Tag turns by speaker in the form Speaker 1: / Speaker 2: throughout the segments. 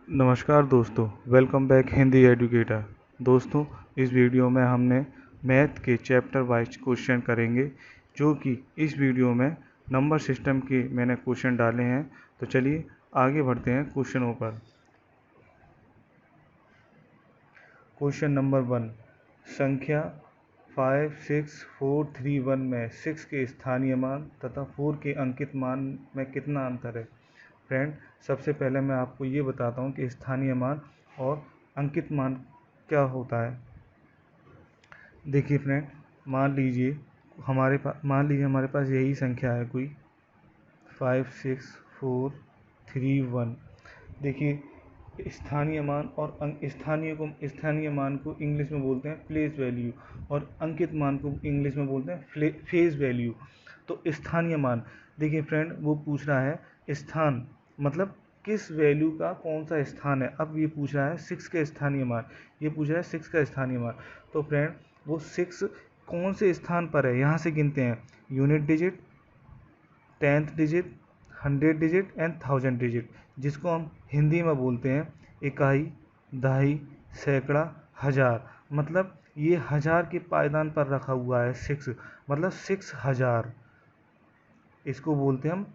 Speaker 1: नमस्कार दोस्तों, welcome back Hindi educator. दोस्तों, इस वीडियो में हमने मैथ के चैप्टर वाइज क्वेश्चन करेंगे, जो कि इस वीडियो में नंबर सिस्टम के मैंने क्वेश्चन डाले हैं। तो चलिए आगे बढ़ते हैं क्वेश्चनों पर। क्वेश्चन नंबर 1, संख्या 56431 में 6 के स्थानीय मान तथा 4 के अंकित मान में कितना अंतर है। फ्रेंड, सबसे पहले मैं आपको ये बताता हूँ कि स्थानीय मान और अंकित मान क्या होता है। देखिए फ्रेंड, मान लीजिए हमारे पास यही संख्या है कोई 56431। देखिए, स्थानीय मान और स्थानीय मान को इंग्लिश में बोलते हैं प्लेस वैल्यू, और अंकित मान को इंग्लिश में बोलते हैं फेस वैल्यू। तो स्थानीय मान, देखिए फ्रेंड, वो पूछ रहा है स्थान, मतलब किस वैल्यू का कौन सा स्थान है। अब ये पूछ रहा है 6 का स्थानीय मान, ये पूछ रहा है 6 का स्थानीय मान। तो फ्रेंड, वो 6 कौन से स्थान पर है, यहाँ से गिनते हैं। Unit digit, 10th digit, 100 digit and 1000 digit, जिसको हम हिंदी में बोलते हैं इकाई, दहाई, सैकड़ा, हजार। मतलब ये हजार के पायदान पर रखा हुआ है 6, मतलब 6000। इसको बोलते हैं हम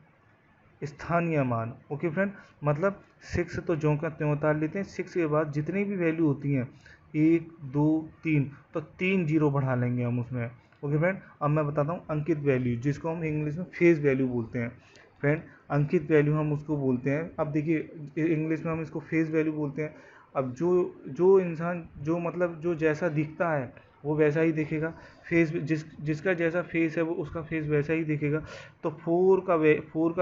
Speaker 1: स्थानीय मान। ओके फ्रेंड, मतलब 6 तो ज्यों का त्यों उतार लेते हैं। 6 के बाद जितनी भी वैल्यू होती हैं 1 2 3, तो 3 जीरो बढ़ा लेंगे हम उसमें। ओके फ्रेंड, अब मैं बताता हूँ अंकित वैल्यू, जिसको हम इंग्लिश में फेस वैल्यू बोलते हैं। फ्रेंड, अंकित वैल्यू हम उसको बोलते हैं। अब देखिए, इंग्लिश में हम इसको फेस वैल्यू बोलते हैं। अब जो जो इंसान जो जैसा दिखता है वो वैसा ही दिखेगा। जिसका जैसा फेस है वो उसका फेस वैसा ही दिखेगा। तो 4 का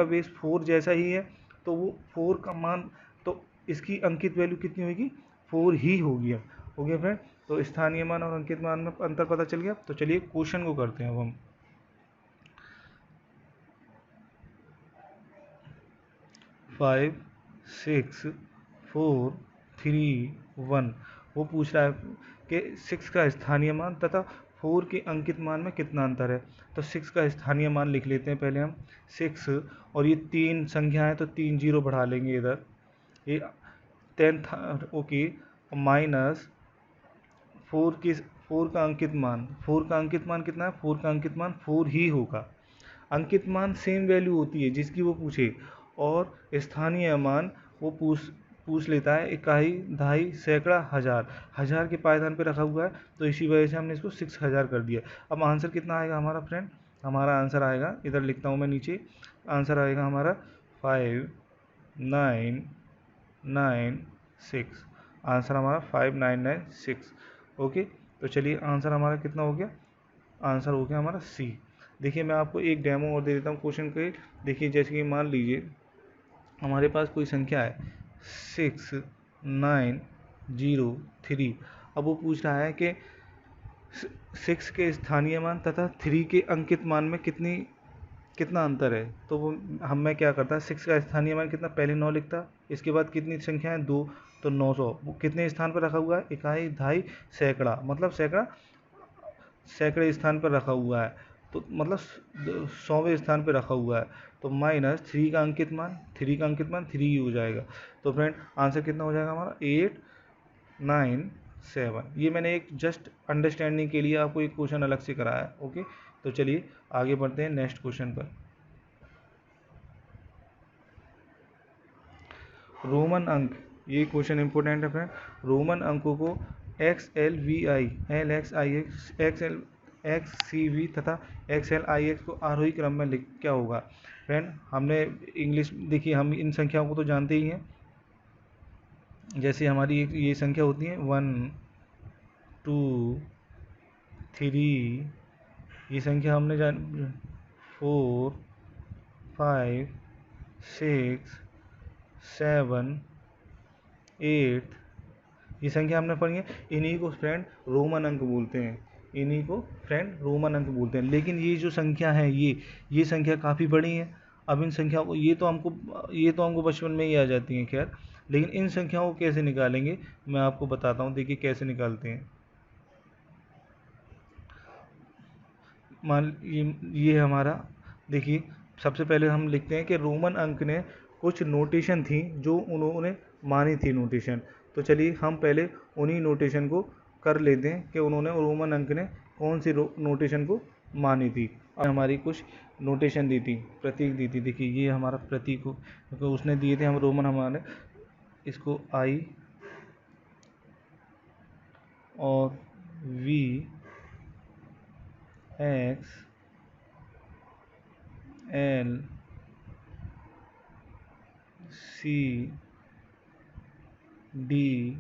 Speaker 1: बेस 4 जैसा ही है, तो वो 4 का मान, तो इसकी अंकित वैल्यू कितनी होगी, 4 ही होगी। अब हो गया फ्रेंड, तो स्थानीय मान और अंकित मान में अंतर पता चल गया। तो चलिए क्वेश्चन को करते हैं अब हम। 56431, वो पूछ रहा है कि 6 का स्थानीय मान तथा 4 के अंकित मान में कितना अंतर है। तो 6 का स्थानीय मान लिख लेते हैं पहले हम 6, और ये 3 संख्या है तो 3 जीरो बढ़ा लेंगे इधर, ये 10 ओके, माइनस 4 का अंकित मान। 4 का अंकित मान कितना है, 4 का अंकित मान 4 ही होगा। अंकित मान सेम वैल्यू होती है जिसकी वो पूछे, और स्थानीय मान वो पूछ लेता है इकाई, दहाई, सैकड़ा, हजार। हजार के पायदान पे रखा हुआ है, तो इसी वजह से हमने इसको 6000 कर दिया। अब आंसर कितना आएगा हमारा फ्रेंड, हमारा आंसर आएगा, इधर लिखता हूँ मैं नीचे, आंसर आएगा हमारा 5996। आंसर हमारा 5996। ओके, तो चलिए आंसर हमारा कितना हो गया, आंसर हो गया हमारा सी। देखिए, मैं आपको एक डेमो और दे देता हूँ क्वेश्चन के। देखिए, जैसे कि मान लीजिए हमारे पास कोई संख्या है 6903। अब वो पूछ रहा है कि 6 के स्थानीय मान तथा 3 के अंकित मान में कितना अंतर है। तो वो मैं क्या करता, 6 का स्थानीय मान कितना, पहले 9 लिखता, इसके बाद कितनी संख्या है 2, तो 900। वो कितने स्थान पर रखा हुआ है, इकाई, दहाई, सैकड़ा, मतलब सैकड़ा सैकड़े स्थान पर रखा हुआ है, तो मतलब 100वें स्थान पर रखा हुआ है। तो माइनस 3 का अंकित मान, 3 ही हो जाएगा। तो फ्रेंड, आंसर कितना हो जाएगा हमारा 897। ये मैंने एक जस्ट अंडरस्टैंडिंग के लिए आपको एक क्वेश्चन अलग से कराया है। ओके, तो चलिए आगे बढ़ते हैं नेक्स्ट क्वेश्चन पर। रोमन अंक, ये क्वेश्चन इंपोर्टेंट है फ्रेंड। रोमन अंकों को XLVI, LXIX, XCV तथा XLIX को आरोही क्रम में लिख क्या होगा। फ्रेंड, हमने इंग्लिश, देखिए हम इन संख्याओं को तो जानते ही हैं। जैसे हमारी ये संख्या होती है 1 2 3, ये संख्या हमने 4 5 6 7 8, ये संख्या हमने पढ़ी है। इन्हीं को फ्रेंड रोमन अंक बोलते हैं, इन्हीं को फ्रेंड रोमन अंक बोलते हैं। लेकिन ये जो संख्या है, ये संख्या काफ़ी बड़ी है। अब इन संख्याओं को, ये तो हमको बचपन में ही आ जाती हैं खैर, लेकिन इन संख्याओं को कैसे निकालेंगे मैं आपको बताता हूँ। देखिए कैसे निकालते हैं। मान ये हमारा, देखिए सबसे पहले हम लिखते हैं कि रोमन अंक ने कुछ नोटेशन थी जो उन्होंने मानी थी नोटेशन। तो चलिए हम पहले उन्हीं नोटेशन को कर लेते हैं कि उन्होंने रोमन अंक ने कौन सी नोटेशन को मानी थी। हमारी कुछ नोटेशन दी थी, प्रतीक दी थी। देखिए ये हमारा प्रतीक को तो उसने दिए थे हम रोमन, हमारे इसको आई और V X L C D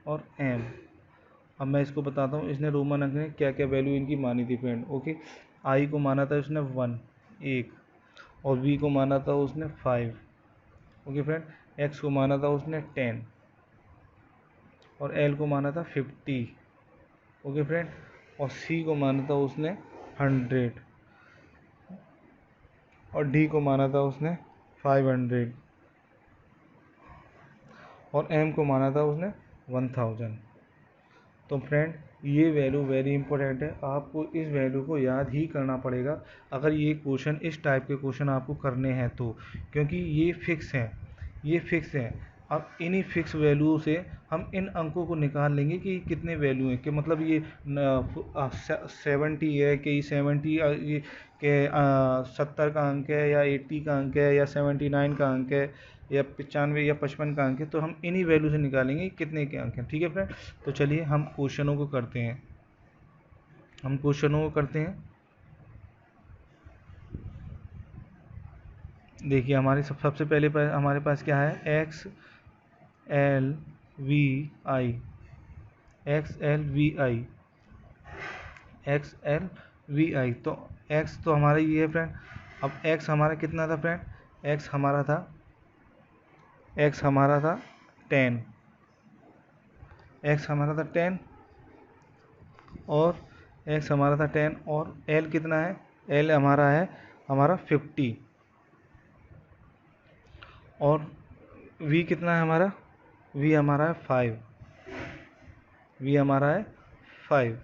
Speaker 1: और एम। अब मैं इसको बताता हूँ इसने रोमन अंक ने क्या क्या वैल्यू इनकी मानी थी फ्रेंड। ओके, आई को माना था उसने 1 1, और वी को माना था उसने 5। ओके फ्रेंड, एक्स को माना था उसने 10 और एल को माना था 50। ओके फ्रेंड, और सी को माना था उसने 100 और डी को माना था उसने 500 और एम को माना था उसने 1000। तो फ्रेंड ये वैल्यू वेरी इंपॉर्टेंट है, आपको इस वैल्यू को याद ही करना पड़ेगा अगर ये क्वेश्चन, इस टाइप के क्वेश्चन आपको करने हैं तो, क्योंकि ये फिक्स हैं, ये फिक्स हैं। अब इन्हीं फिक्स वैल्यू से हम इन अंकों को निकाल लेंगे कि कितने वैल्यू हैं, कि मतलब ये 70 है कि 70 ये के 70 का अंक है या 80 का अंक है या 79 का अंक है या 95 या 55 का अंक है, तो हम इन्हीं वैल्यू से निकालेंगे कितने के अंक हैं। ठीक है फ्रेंड, तो चलिए हम क्वेश्चनों को करते हैं, हम क्वेश्चनों को करते हैं। देखिए हमारे सबसे पहले हमारे पास क्या है, एक्स एल वी आई, एक्स एल वी आई, एक्स एल वी आई। तो एक्स तो हमारा ये है फ्रेंड। अब एक्स हमारा कितना था फ्रेंड, एक्स हमारा था 10, एक्स हमारा था 10 और एक्स हमारा था 10 और एल कितना है, एल हमारा है हमारा 50 और वी कितना है हमारा, वी हमारा है 5, वी हमारा है 5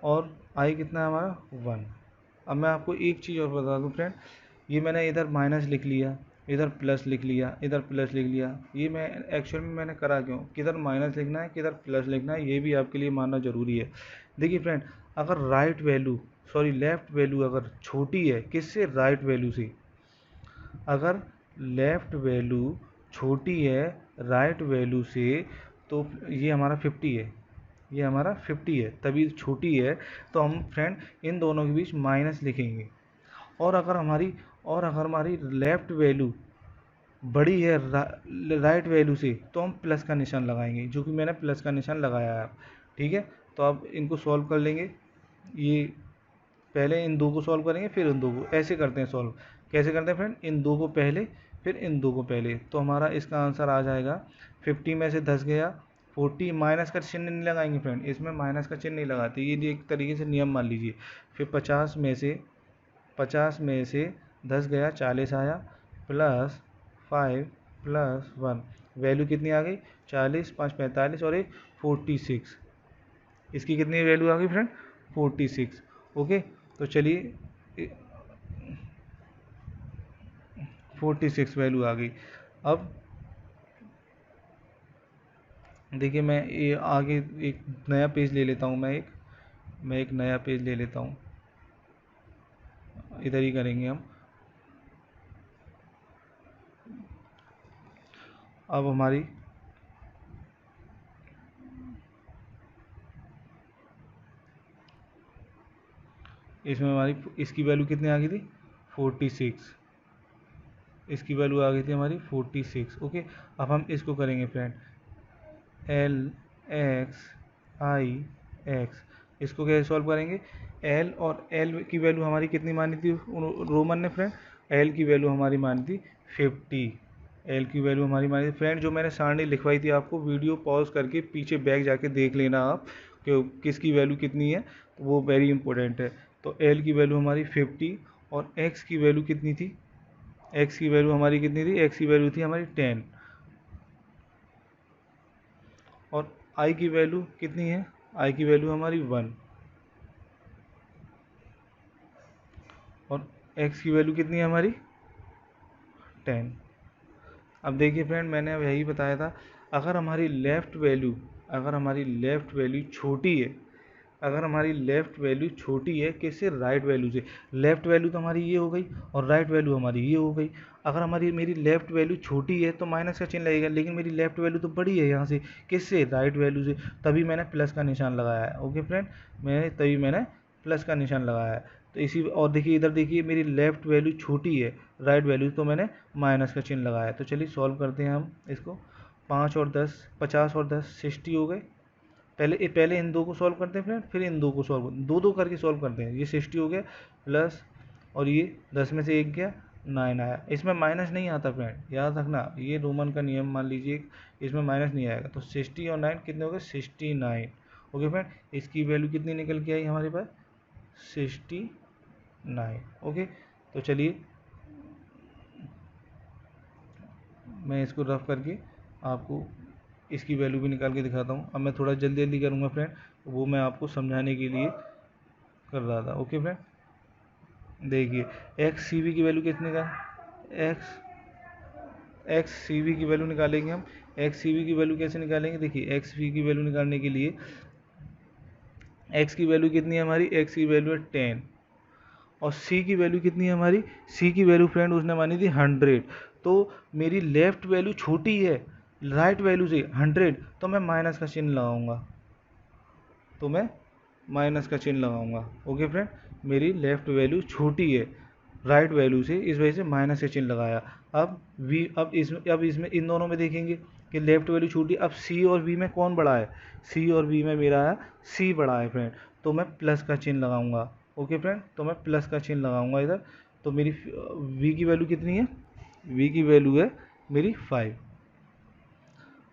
Speaker 1: और आई कितना है हमारा 1। अब मैं आपको एक चीज़ और बता दूं फ्रेंड, ये मैंने इधर माइनस लिख लिया, इधर प्लस लिख लिया, इधर प्लस लिख लिया, ये मैं एक्चुअल में मैंने करा क्यों, किधर माइनस लिखना है किधर प्लस लिखना है, ये भी आपके लिए मानना ज़रूरी है। देखिए फ्रेंड, अगर right value, sorry left value अगर छोटी है किससे, राइट वैल्यू से, अगर लेफ़्ट वैल्यू छोटी है राइट वैल्यू से, तो ये हमारा 50 है, ये हमारा 50 है, तभी छोटी है, तो हम फ्रेंड इन दोनों के बीच माइनस लिखेंगे। और अगर हमारी लेफ़्ट वैल्यू बड़ी है राइट वैल्यू से, तो हम प्लस का निशान लगाएंगे, जो कि मैंने प्लस का निशान लगाया है। ठीक है, तो अब इनको सॉल्व कर लेंगे। ये पहले इन दो को सॉल्व करेंगे फिर इन दो को, ऐसे करते हैं सॉल्व। कैसे करते हैं फ्रेंड, इन दो को पहले फिर इन दो को पहले, तो हमारा इसका आंसर आ जाएगा 50 में से 10 गया 40, माइनस का चिन्ह नहीं लगाएंगे फ्रेंड, इसमें माइनस का चिन्ह नहीं लगाते, ये एक तरीके से नियम मान लीजिए। फिर 50 में से 10 गया 40 आया, प्लस 5 प्लस 1, वैल्यू कितनी आ गई 40, 5 45 और एक 46, इसकी कितनी वैल्यू आ गई फ्रेंड 46। ओके, तो चलिए 46 वैल्यू आ गई। अब देखिए मैं ये आगे एक नया पेज ले लेता हूँ, मैं एक नया पेज ले लेता हूँ, इधर ही करेंगे हम। अब हमारी इसमें हमारी इसकी वैल्यू कितनी आ गई थी 46, इसकी वैल्यू आ गई थी हमारी 46। ओके, अब हम इसको करेंगे फ्रेंड, एल एक्स आई एक्स, इसको कैसे सॉल्व करेंगे, एल और एल की वैल्यू हमारी कितनी मानी थी रोमन ने फ्रेंड, एल की वैल्यू हमारी मानी थी 50, एल की वैल्यू हमारी मानी थी फ्रेंड। जो मैंने सारणी लिखवाई थी आपको, वीडियो पॉज करके पीछे बैक जाके देख लेना आप कि किसकी वैल्यू कितनी है, तो वो वेरी इंपॉर्टेंट है। तो एल की वैल्यू हमारी 50 और एक्स की वैल्यू कितनी थी, एक्स की वैल्यू हमारी कितनी थी, एक्स की वैल्यू थी हमारी 10 और आई की वैल्यू कितनी है, आई की वैल्यू हमारी 1 और एक्स की वैल्यू कितनी है हमारी 10। अब देखिए फ्रेंड, मैंने अब यही बताया था, अगर हमारी लेफ़्ट वैल्यू छोटी है, अगर हमारी लेफ़्ट वैल्यू छोटी है किससे, राइट वैल्यू से। लेफ़्ट वैल्यू तो हमारी ये हो गई और राइट वैल्यू हमारी ये हो गई। अगर मेरी लेफ़्ट वैल्यू छोटी है तो माइनस का चिन्ह लगेगा, लेकिन मेरी लेफ़्ट वैल्यू तो बड़ी है यहाँ से, किससे, राइट वैल्यू से, तभी मैंने प्लस का निशान लगाया है। ओके फ्रेंड, तभी मैंने प्लस का निशान लगाया है। तो इसी, और देखिए इधर देखिए मेरी लेफ़्ट वैल्यू छोटी है राइट वैल्यू, तो मैंने माइनस का चिन्ह लगाया है। तो चलिए सॉल्व करते हैं हम इसको। 5 और 10, 50 और 10 60 हो गए। पहले इन दो को सॉल्व करते हैं फ्रेंड, फिर इन दो को सॉल्व, दो करके सॉल्व करते हैं। ये 60 हो गया प्लस, और ये 10 में से 1 गया, 9 आया। इसमें माइनस नहीं आता फ्रेंड, याद रखना, ये रोमन का नियम मान लीजिए, इसमें माइनस नहीं आएगा। तो 60 और 9 कितने हो गए, 69। ओके फ्रेंड, इसकी वैल्यू कितनी निकल के आई हमारे पास, 69। ओके, तो चलिए मैं इसको रफ करके आपको इसकी वैल्यू भी निकाल के दिखाता हूँ। अब मैं थोड़ा जल्दी जल्दी करूँगा फ्रेंड, वो मैं आपको समझाने के लिए कर रहा था। ओके फ्रेंड, देखिए एक्स सी वी की वैल्यू कितने का, एक्स सी वी की वैल्यू निकालेंगे हम। एक्स सी वी की वैल्यू कैसे निकालेंगे, देखिए एक्स वी की वैल्यू निकालने के लिए एक्स की वैल्यू कितनी है हमारी, एक्स की वैल्यू है 10, और सी की वैल्यू कितनी है हमारी, सी की वैल्यू फ्रेंड उसने मानी थी 100। तो मेरी लेफ़्ट वैल्यू छोटी है राइट वैल्यू से 100, तो मैं माइनस का चिन्ह लगाऊंगा, ओके फ्रेंड, मेरी लेफ़्ट वैल्यू छोटी है राइट वैल्यू से, इस वजह से माइनस का चिन्ह लगाया। अब इसमें इन दोनों में देखेंगे कि लेफ़्ट वैल्यू छोटी, अब सी और वी में कौन बड़ा है, सी और वी में मेरा है सी बड़ा है फ्रेंड, तो मैं प्लस का चिन्ह लगाऊंगा। ओके फ्रेंड, तो मैं प्लस का चिन्ह लगाऊंगा इधर। तो मेरी वी की वैल्यू कितनी है, वी की वैल्यू है मेरी 5।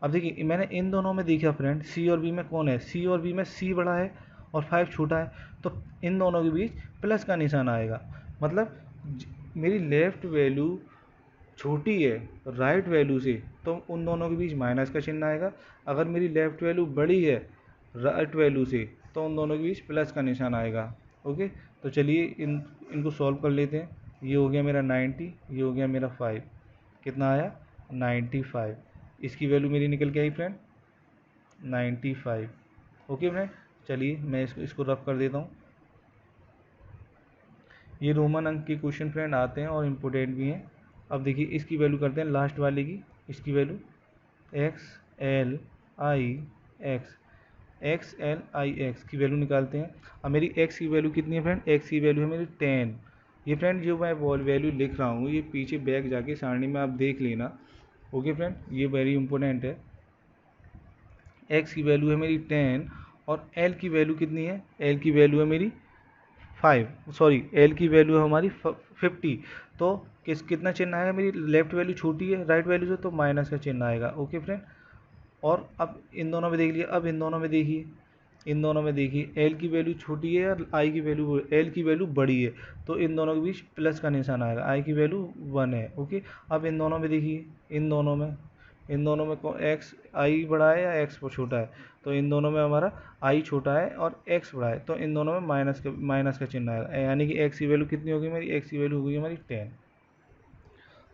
Speaker 1: अब देखिए मैंने इन दोनों में देखा फ्रेंड, सी और बी में कौन है, सी और बी में सी बड़ा है और 5 छोटा है, तो इन दोनों के बीच प्लस का निशान आएगा। मतलब मेरी लेफ़्ट वैल्यू छोटी है राइट वैल्यू से, तो उन दोनों के बीच माइनस का चिन्ह आएगा। अगर मेरी लेफ़्ट वैल्यू बड़ी है राइट वैल्यू से, तो उन दोनों के बीच प्लस का निशान आएगा। ओके, तो चलिए इनको सॉल्व कर लेते हैं। ये हो गया मेरा 90, ये हो गया मेरा 5, कितना आया 95। इसकी वैल्यू मेरी निकल के आई फ्रेंड 95। ओके फ्रेंड, चलिए मैं इसको रफ कर देता हूँ। ये रोमन अंक के क्वेश्चन फ्रेंड आते हैं और इम्पोर्टेंट भी हैं। अब देखिए इसकी वैल्यू करते हैं लास्ट वाले की, इसकी value x L I x की वैल्यू निकालते हैं। अब मेरी एक्स की वैल्यू कितनी है फ्रेंड, एक्स की वैल्यू है मेरी 10। ये फ्रेंड जो मैं वैल्यू लिख रहा हूँ, ये पीछे बैक जाके सारणी में आप देख लेना। ओके फ्रेंड, ये वेरी इंपॉर्टेंट है। एक्स की वैल्यू है मेरी 10 और एल की वैल्यू कितनी है, एल की वैल्यू है मेरी 5, सॉरी एल की वैल्यू है हमारी 50। तो कितना चिन्ह आएगा, मेरी लेफ्ट वैल्यू छोटी है राइट वैल्यू से, तो माइनस का चिन्ह आएगा। ओके फ्रेंड, और अब इन दोनों में देख लिया, अब इन दोनों में देखिए एल की वैल्यू छोटी है और आई की वैल्यू, एल की वैल्यू बड़ी है, तो इन दोनों के बीच प्लस का निशान आएगा। आई की वैल्यू 1 है। ओके, अब इन दोनों में देखिए, इन दोनों में एक्स आई बड़ा है या एक्स छोटा है, तो इन दोनों में हमारा आई छोटा है और एक्स बड़ा है, तो इन दोनों में माइनस का चिन्ह आएगा, यानी कि एक्स की वैल्यू कितनी होगी मेरी, एक्स की वैल्यू होगी हमारी 10।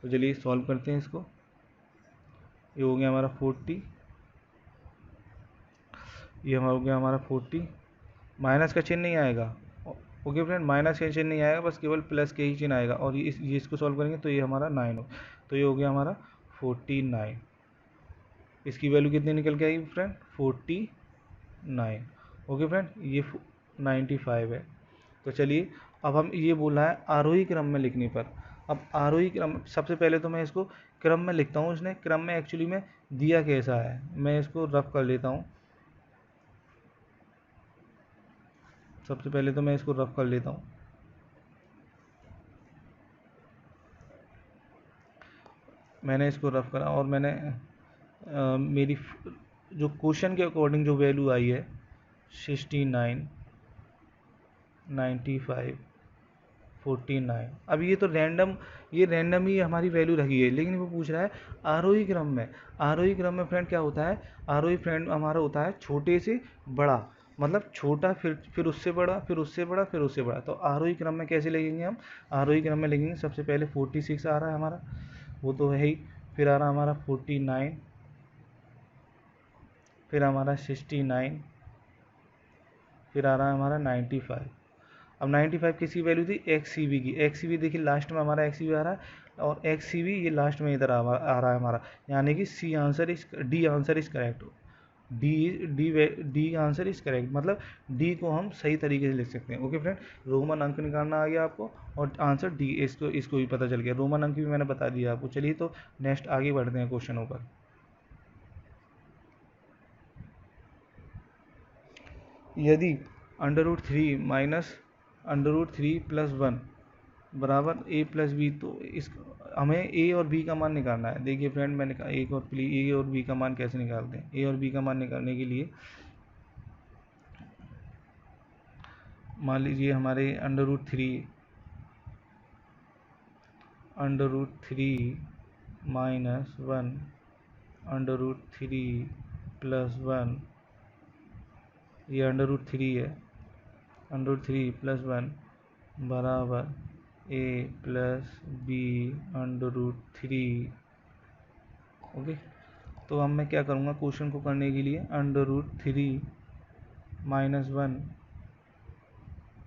Speaker 1: तो चलिए सॉल्व करते हैं इसको। ये हो गया हमारा 40, ये हो गया हमारा 40, माइनस का चिन्ह नहीं आएगा। ओके फ्रेंड, माइनस का चिन्ह नहीं आएगा, बस केवल प्लस के ही चिन्ह आएगा, और ये इसको सॉल्व करेंगे तो ये हमारा 9 हो, तो ये हो गया हमारा 49। इसकी वैल्यू कितनी निकल के आई फ्रेंड, 49। ओके फ्रेंड, ये 95 है। तो चलिए अब हम ये बोला है आरोही क्रम में लिखने पर। अब आरोही क्रम, सबसे पहले तो मैं इसको क्रम में लिखता हूँ, इसने क्रम में एक्चुअली में दिया कैसा है, मैं इसको रफ कर लेता हूँ। सबसे पहले तो मैं इसको रफ कर लेता हूँ। मैंने इसको रफ करा और मैंने मेरी जो क्वेश्चन के अकॉर्डिंग जो वैल्यू आई है 69, 95, 49। अब ये तो रैंडम ही हमारी वैल्यू रही है, लेकिन वो पूछ रहा है आरोही क्रम में। आरोही क्रम में फ्रेंड क्या होता है, आरोही फ्रेंड हमारा होता है छोटे से बड़ा, मतलब छोटा, फिर उससे बड़ा, फिर उससे बड़ा, फिर उससे बड़ा। तो आरोही क्रम में कैसे लिखेंगे हम? आरोही क्रम में लिखेंगे, सबसे पहले 46 आ रहा है हमारा, वो तो है ही, फिर आ रहा हमारा 49, फिर हमारा 69, फिर आ रहा है हमारा 95। अब 95 किसकी वैल्यू थी? एक्स सी वी की। एक्स सी वी देखिए लास्ट में हमारा एक्स सी वी आ रहा है, और एक्स सी वी ये लास्ट में इधर आ रहा है हमारा, यानी कि C answer is, D answer is correct. D D D answer is correct, मतलब डी को हम सही तरीके से लिख सकते हैं। ओके फ्रेंड, रोमन अंक निकालना आ गया आपको, और आंसर डी, इसको भी पता चल गया। रोमन अंक भी मैंने बता दिया आपको। चलिए तो नेक्स्ट आगे बढ़ते हैं क्वेश्चनों पर। यदि √3 माइनस √3 प्लस 1 बराबर a प्लस बी, तो इस हमें a और b का मान निकालना है। देखिए फ्रेंड, मैंने कहा a और b का मान कैसे निकालते हैं। a और b का मान निकालने के लिए मान लीजिए हमारे √3 माइनस 1 √3 प्लस 1, ये √3 है, √3 प्लस 1 बराबर a प्लस बी √3। ओके, तो अब मैं क्या करूँगा क्वेश्चन को करने के लिए, √3 माइनस 1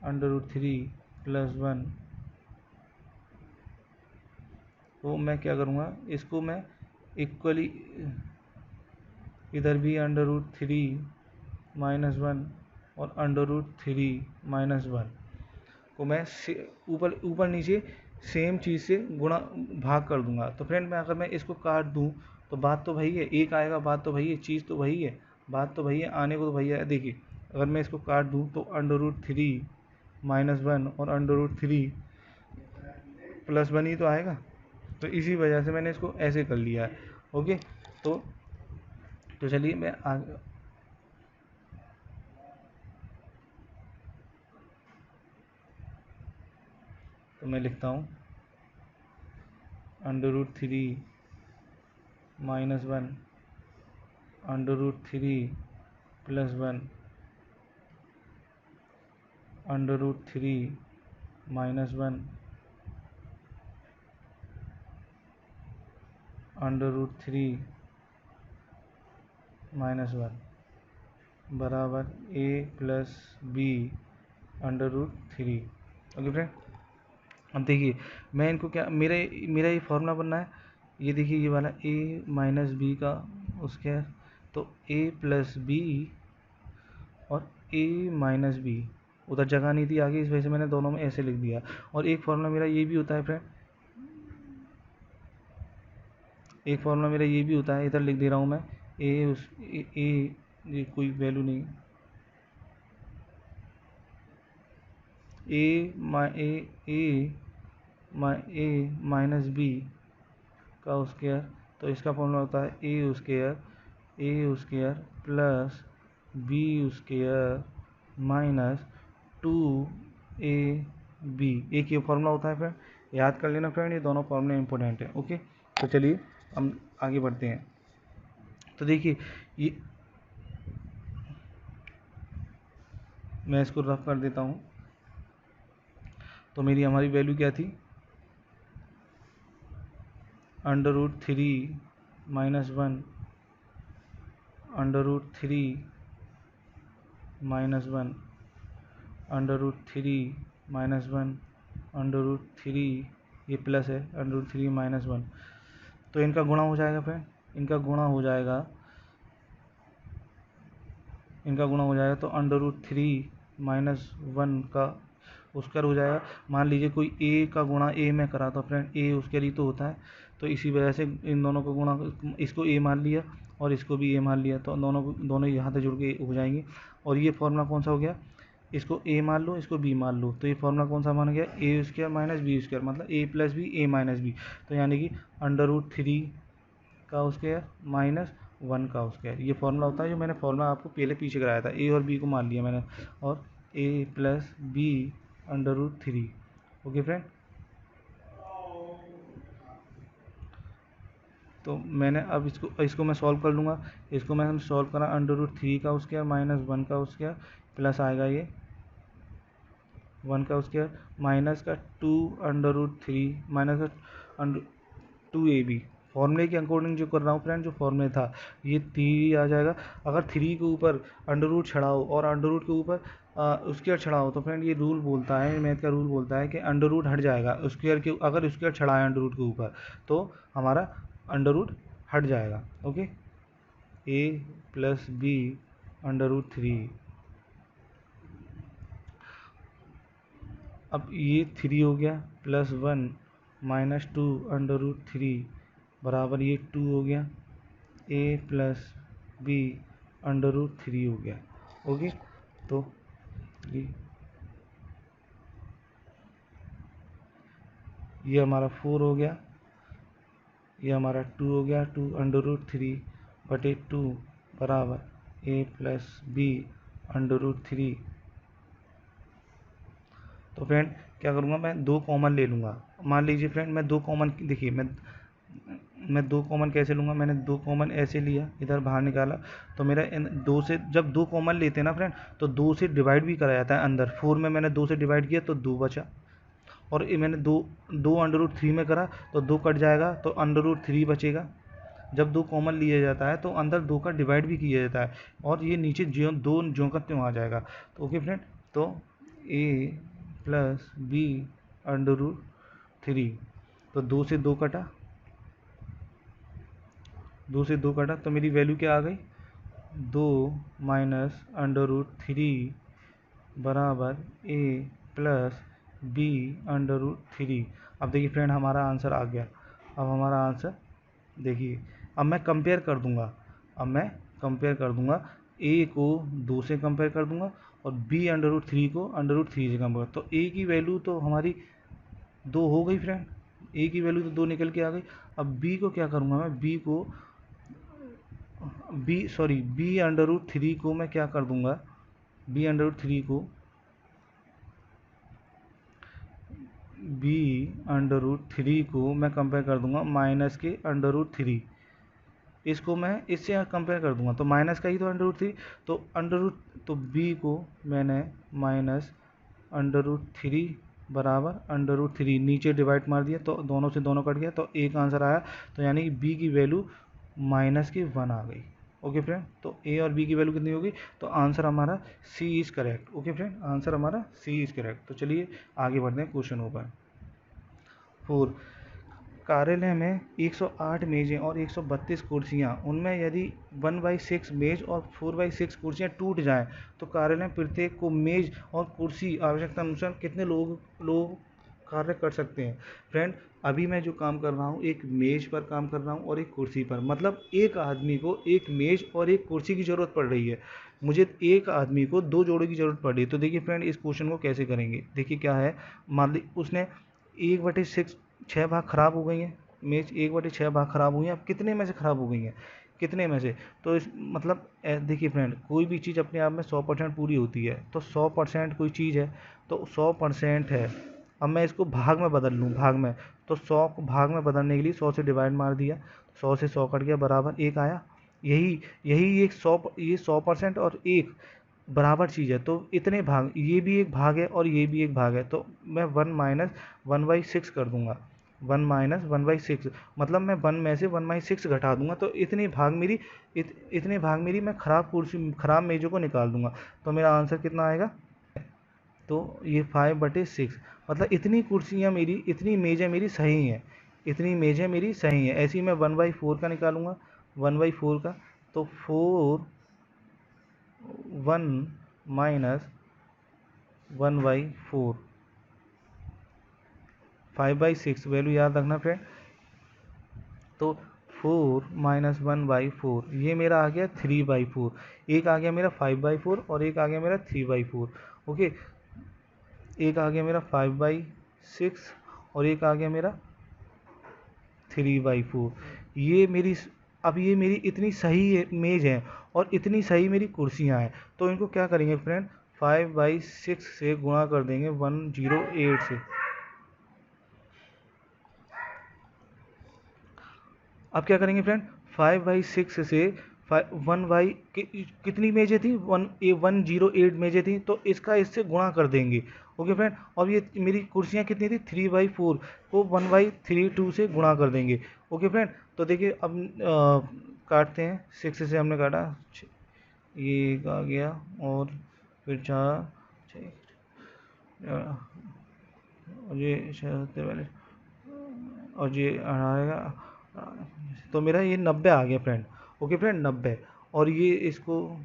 Speaker 1: √3 प्लस 1, तो मैं क्या करूँगा, इसको मैं इक्वली इधर भी √3 माइनस 1 और √3 माइनस 1 को मैं ऊपर ऊपर नीचे सेम चीज़ से गुणा भाग कर दूंगा। तो फ्रेंड मैं अगर मैं इसको काट दूं तो बात तो वही है, एक आएगा, बात तो वही है, चीज़ तो वही है, बात तो वही है, आने को तो वही है। देखिए अगर मैं इसको काट दूं तो √3 माइनस 1 और √3 प्लस 1 ही तो आएगा। तो इसी वजह से मैंने इसको ऐसे कर लिया है। ओके, तो चलिए मैं आगे, तो मैं लिखता हूँ √3 माइनस 1 √3 प्लस 1 √3 माइनस 1 √3 माइनस 1 बराबर a plus B √3। Okay friend, अब देखिए मैं इनको क्या, मेरा ये फॉर्मूला बनना है। ये देखिए ये वाला a माइनस बी का उसके, तो a प्लस बी और a माइनस बी, उधर जगह नहीं थी आगे, इस वजह से मैंने दोनों में ऐसे लिख दिया। और एक फॉर्मूला मेरा ये भी होता है फ्रेंड, एक फॉर्मूला मेरा ये भी होता है, इधर लिख दे रहा हूँ मैं, ये कोई वैल्यू नहीं, ए माइनस बी का स्क्वायर, तो इसका फॉर्मूला होता है A square plus B square minus 2ab, एक ये फॉर्मूला होता है फ्रेंड, याद कर लेना फ्रेंड, ये दोनों फॉर्मूले इंपॉर्टेंट है। ओके, तो चलिए हम आगे बढ़ते हैं। तो देखिए ये मैं इसको रफ कर देता हूँ। तो मेरी हमारी वैल्यू क्या थी, √3 माइनस 1 √3 माइनस 1 √3 माइनस 1 √3, ये प्लस है, √3 माइनस 1, तो इनका गुणा हो जाएगा फ्रेंड, इनका गुणा हो जाएगा तो √3 माइनस 1 का उसका हो जाएगा। मान लीजिए कोई a का गुणा a में करा तो फ्रेंड a उसके लिए तो होता है, तो इसी वजह से इन दोनों को गुणा, इसको a मान लिया और इसको भी a मान लिया, तो दोनों यहाँ से जुड़ के हो जाएंगे। और ये फॉर्मूला कौन सा हो गया, इसको a मान लो, इसको b मान लो, तो ये फॉर्मूला कौन सा मान गया, a square minus B square, मतलब a plus B a minus B, तो यानी कि √3 का स्क्वायर माइनस 1 का स्क्वायर, ये फॉर्मूला होता है जो मैंने फॉर्मूला आपको पहले पीछे कराया था। a और b को मान लिया मैंने, और a plus B √3। Okay friend, तो मैंने अब इसको मैं सॉल्व कर लूँगा। इसको मैं सॉल्व करा, √3 का स्क्वायर माइनस 1 का स्क्वायर, प्लस आएगा ये 1 का स्क्वायर माइनस का 2√3 माइनस का 2ab। फॉर्मूले के अकॉर्डिंग जो कर रहा हूँ फ्रेंड, जो फॉर्मूले था ये 3 आ जाएगा। अगर 3 के ऊपर अंडर रूट चढ़ाओ और अंडर रूट के ऊपर स्क्वायर चढ़ाओ तो फ्रेंड ये रूल बोलता है, मैथ का रूल बोलता है कि अंडर रूट हट जाएगा स्क्वायर के, अगर स्क्वायर चढ़ाए अंडर रूट के ऊपर तो हमारा अंडर रूट हट जाएगा। Okay, a plus B √3। अब ये 3 हो गया प्लस 1 माइनस 2 √3 बराबर ये 2 हो गया, a प्लस बी √3 हो गया। ओके, तो ये हमारा 4 हो गया, ये हमारा 2 हो गया, 2 √3/2 बराबर a प्लस बी √3। तो फ्रेंड क्या करूँगा, मैं 2 कॉमन ले लूँगा। मान लीजिए फ्रेंड मैं 2 कॉमन, देखिए मैं 2 कॉमन कैसे लूँगा, मैंने 2 कॉमन ऐसे लिया, इधर बाहर निकाला तो मेरा 2 से, जब 2 कॉमन लेते हैं ना फ्रेंड तो 2 से डिवाइड भी करा जाता है अंदर। 4 में मैंने 2 से डिवाइड किया तो 2 बचा, और ये मैंने 2 √3 में करा तो 2 कट जाएगा तो √3 बचेगा। जब 2 कॉमन लिया जाता है तो अंदर 2 का डिवाइड भी किया जाता है और ये नीचे 2 ज्यों का त्यों आ जाएगा। तो ओके फ्रेंड, तो a प्लस बी √3, तो 2 से 2 कटा, 2 से 2 कटा तो मेरी वैल्यू क्या आ गई, 2 माइनस √3 बराबर a प्लस बी √3। अब देखिए फ्रेंड हमारा आंसर आ गया। अब हमारा आंसर देखिए, अब मैं कंपेयर कर दूंगा, a को 2 से कंपेयर कर दूंगा और b √3 को √3 से कंपेयर, तो a की वैल्यू तो हमारी 2 हो गई फ्रेंड, a की वैल्यू तो 2 निकल के आ गई। अब b को क्या करूँगा मैं, b √3 को मैं क्या कर दूंगा, b √3 को b√3 को मैं कंपेयर कर दूंगा माइनस के √3, इसको मैं इससे कंपेयर कर दूंगा तो माइनस का ही तो √3, तो b को मैंने माइनस √3 बराबर √3 नीचे डिवाइड मार दिया तो दोनों से दोनों कट गया तो एक आंसर आया। तो यानी कि b की वैल्यू माइनस की 1 आ गई। ओके फ्रेंड, तो a और b की वैल्यू कितनी होगी, तो आंसर हमारा c is correct. Okay friend, answer हमारा c इज़ करेक्ट। तो चलिए आगे बढ़ते हैं क्वेश्चन नंबर 4। कार्यालय में 108 मेज़ें और 132 कुर्सियाँ, उनमें यदि 1/6 मेज़ और 4/6 कुर्सियाँ टूट जाएं तो कार्यालय में प्रत्येक को मेज़ और कुर्सी आवश्यकता अनुसार कितने लोग कार्य कर सकते हैं। फ्रेंड अभी मैं जो काम कर रहा हूँ एक मेज़ पर काम कर रहा हूँ और एक कुर्सी पर, मतलब एक आदमी को एक मेज़ और एक कुर्सी की ज़रूरत पड़ रही है, मुझे एक आदमी को 2 जोड़ों की ज़रूरत पड़ रही है। तो देखिए फ्रेंड इस क्वेश्चन को कैसे करेंगे, देखिए क्या है, मान ली उसने 1/6 6 भाग ख़राब हो गई हैं, मेज 1/6 भाग ख़राब हुई हैं। अब कितने में से ख़राब हो गई हैं, कितने में से, तो इस मतलब देखिए फ्रेंड कोई भी चीज़ अपने आप में 100% पूरी होती है, तो 100% कोई चीज़ है तो 100% है। अब मैं इसको भाग में बदल लूँ, भाग में, तो 100 को भाग में बदलने के लिए 100 से डिवाइड मार दिया, 100 से 100 कट गया बराबर 1 आया। यही एक 100% और 1 बराबर चीज़ है, तो इतने भाग, ये भी एक भाग है और ये भी एक भाग है, तो मैं 1 माइनस 1/6 कर दूंगा, 1 माइनस 1/6 मतलब मैं 1 में से 1/6 घटा दूंगा, तो इतने भाग मेरी मैं खराब मेजों को निकाल दूंगा, तो मेरा आंसर कितना आएगा, तो ये 5/6 मतलब इतनी कुर्सियाँ मेरी, इतनी मेज़ें मेरी सही हैं, इतनी मेज़ें मेरी सही हैं। ऐसे ही मैं 1/4 का निकालूंगा, 1/4 का, तो 1 माइनस 1/4 5/6 वैल्यू याद रखना फ्रेंड, तो 4 माइनस 1/4 ये मेरा आ गया 3/4, एक आ गया मेरा 5/4 और एक आ गया मेरा 3/4। ओके, एक आ गया मेरा 5/6 और एक आ गया मेरा 3/4। अब ये मेरी इतनी सही मेज है और इतनी सही मेरी कुर्सियाँ हैं, तो इनको क्या करेंगे फ्रेंड, 5/6 से गुणा कर देंगे 108 से। अब क्या करेंगे फ्रेंड, 5/6 से 1y कितनी मेजें थी, 108 मेजें थी, तो इसका इससे गुणा कर देंगे। ओके फ्रेंड, और ये मेरी कुर्सियाँ कितनी थी 3/4 को 1/32 से गुणा कर देंगे। ओके फ्रेंड, तो देखिए अब काटते हैं। 6 से हमने काटा, ये एक आ गया और फिर 4 और ये 47 और ये आएगा, तो मेरा ये 90 आ गया फ्रेंड। Okay friend, 90। और ये इसको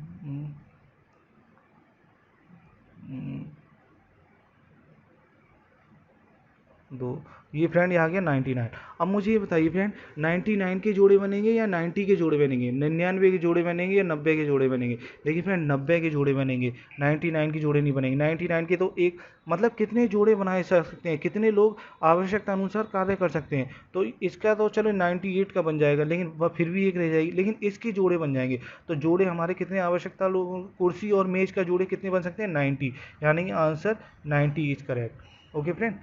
Speaker 1: दो, ये फ्रेंड ये आ गया 99। अब मुझे ये बताइए फ्रेंड, 99 के जोड़े बनेंगे या 90 के जोड़े बनेंगे, 99 के जोड़े बनेंगे या 90 के जोड़े बनेंगे? देखिए फ्रेंड, 90 के जोड़े बनेंगे, 99 के जोड़े नहीं बनेंगे। 99 के तो एक मतलब कितने जोड़े बनाए जा सकते हैं, कितने लोग आवश्यकता अनुसार कार्य कर सकते हैं, तो इसका तो चलो 98 का बन जाएगा, लेकिन वह फिर भी एक रह जाएगी, लेकिन इसके जोड़े बन जाएंगे। तो जोड़े हमारे कितने आवश्यकता लोगों, कुर्सी और मेज का जोड़े कितने बन सकते हैं, 90, यानी कि answer 90 is correct. Okay friend,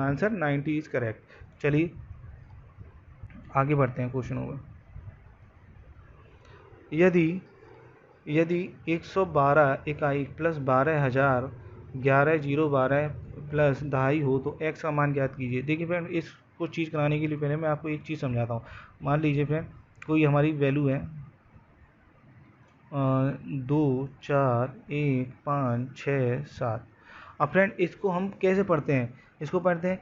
Speaker 1: answer 90 is correct. चलिए आगे बढ़ते हैं क्वेश्चनों में। यदि यदि 112 इकाई प्लस 12,000 11,012 प्लस 2.5 हो तो x का मान ज्ञात कीजिए। देखिए फ्रेंड, इसको चीज़ कराने के लिए पहले मैं आपको एक चीज़ समझाता हूँ। मान लीजिए फ्रेंड, कोई हमारी वैल्यू है 2 4 1 5 6 7। अब फ्रेंड इसको हम कैसे पढ़ते हैं, इसको पढ़ते हैं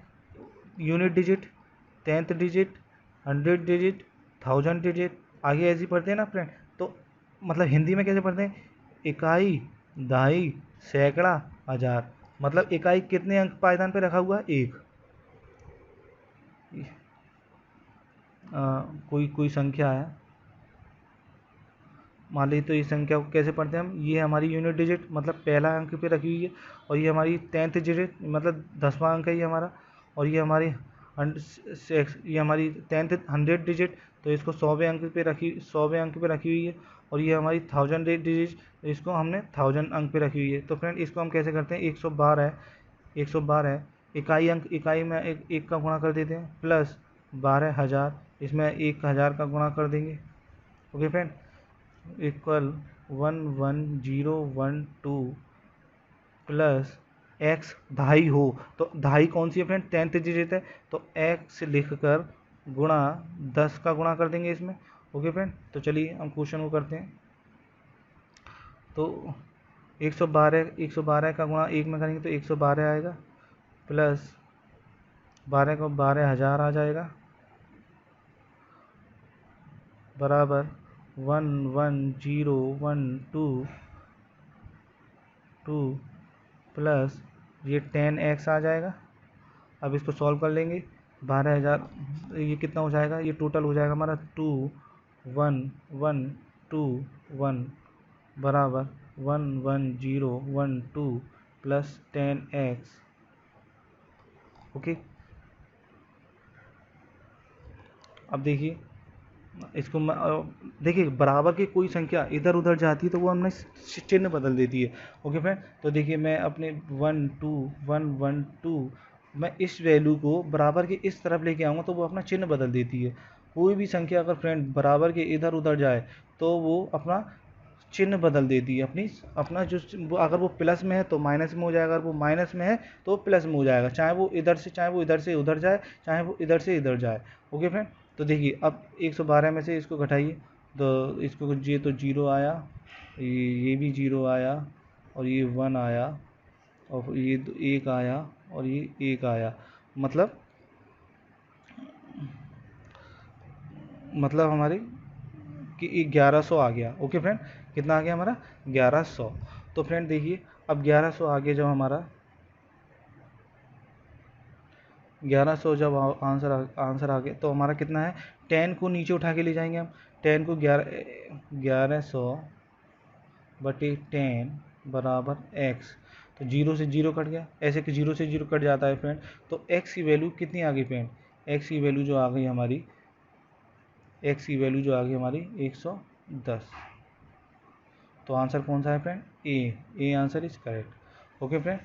Speaker 1: unit digit, 10th digit, 100 digit, 1000 digit, आगे ऐसे ही पढ़ते हैं ना फ्रेंड। तो मतलब हिंदी में कैसे पढ़ते हैं, इकाई, दहाई, सैकड़ा, हजार। मतलब इकाई कितने अंक पायदान पे रखा हुआ है, एक। कोई कोई संख्या है, मान ली, तो इस संख्या को कैसे पढ़ते हैं हम, ये हमारी यूनिट डिजिट मतलब पहला अंक पे रखी हुई है, और ये हमारी 10th डिजिट मतलब 10वां अंक है ये हमारा, और ये हमारी ये हमारी 10th 100 डिजिट, तो इसको 100वें अंक पे रखी, 100वें अंक पे रखी हुई है, और ये हमारी 1000 डिजिट, इसको हमने 1000 अंक पे रखी हुई है। तो फ्रेंड इसको हम कैसे करते हैं, 112 है, 112 है, इकाई अंक, इकाई में एक का गुणा कर देते हैं, प्लस 12,000, इसमें 1000 का गुणा कर देंगे। Okay friend, equal 11012 plus x 2.5 हो, तो 2.5 कौन सी है फ्रेंड, 10th डिजिट है, तो एक्स लिखकर गुणा 10 का गुणा कर देंगे इसमें। ओके फ्रेंड, तो चलिए हम क्वेश्चन को करते हैं। तो 112 का गुणा 1 में करेंगे तो 112 आएगा, प्लस 12 को 12,000 आ जाएगा, बराबर 11012 प्लस ये 10x आ जाएगा। अब इसको सॉल्व कर लेंगे, 12,000, ये कितना हो जाएगा, ये टोटल हो जाएगा हमारा 21121 बराबर 11012 प्लस 10x। ओके, अब देखिए इसको देखिए, बराबर की कोई संख्या इधर उधर जाती है तो वो हमने चिन्ह बदल देती है। ओके फ्रेंड, तो देखिए मैं अपने 12112 मैं इस वैल्यू को बराबर के इस तरफ लेके आऊँगा तो वो अपना चिन्ह बदल देती है। कोई भी संख्या अगर फ्रेंड बराबर के इधर उधर जाए तो वो अपना चिन्ह बदल देती है, अपनी अपना जो अगर वो प्लस में है तो माइनस में हो जाएगा, अगर वो माइनस में है तो प्लस में हो जाएगा, चाहे वो इधर से उधर जाए, चाहे वो इधर से इधर जाए। ओके फ्रेंड, तो देखिए अब 112 में से इसको घटाइए, तो इसको ये तो 0 आया, ये भी 0 आया, और ये 1 आया, और ये 1 आया, और ये 1 आया, मतलब हमारे कि 1100 आ गया। ओके फ्रेंड, कितना आ गया हमारा, 1100। तो फ्रेंड देखिए अब 1100 आ गया, जब हमारा 1100 जब आंसर आ गया तो हमारा कितना है, 10 को नीचे उठा के ले जाएंगे हम, 10 को 1100 बटे 10 बराबर x, तो 0 से 0 कट गया, ऐसे कि 0 से 0 कट जाता है फ्रेंड। तो x की वैल्यू कितनी आ गई फ्रेंड, x की वैल्यू जो आ गई हमारी, 110। तो आंसर कौन सा है friend, A answer is correct. Okay friend,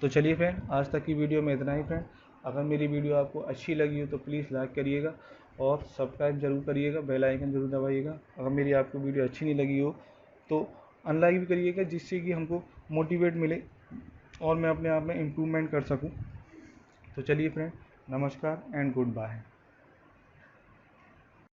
Speaker 1: तो चलिए फ्रेंड आज तक की वीडियो में इतना ही फ्रेंड। अगर मेरी वीडियो आपको अच्छी लगी हो तो प्लीज़ लाइक करिएगा, और सब्सक्राइब जरूर करिएगा, बेल आइकन जरूर दबाइएगा। अगर मेरी आपको वीडियो अच्छी नहीं लगी हो तो अनलाइक भी करिएगा, जिससे कि हमको मोटिवेट मिले और मैं अपने आप में इम्प्रूवमेंट कर सकूं। तो चलिए फ्रेंड, नमस्कार एंड गुड बाय।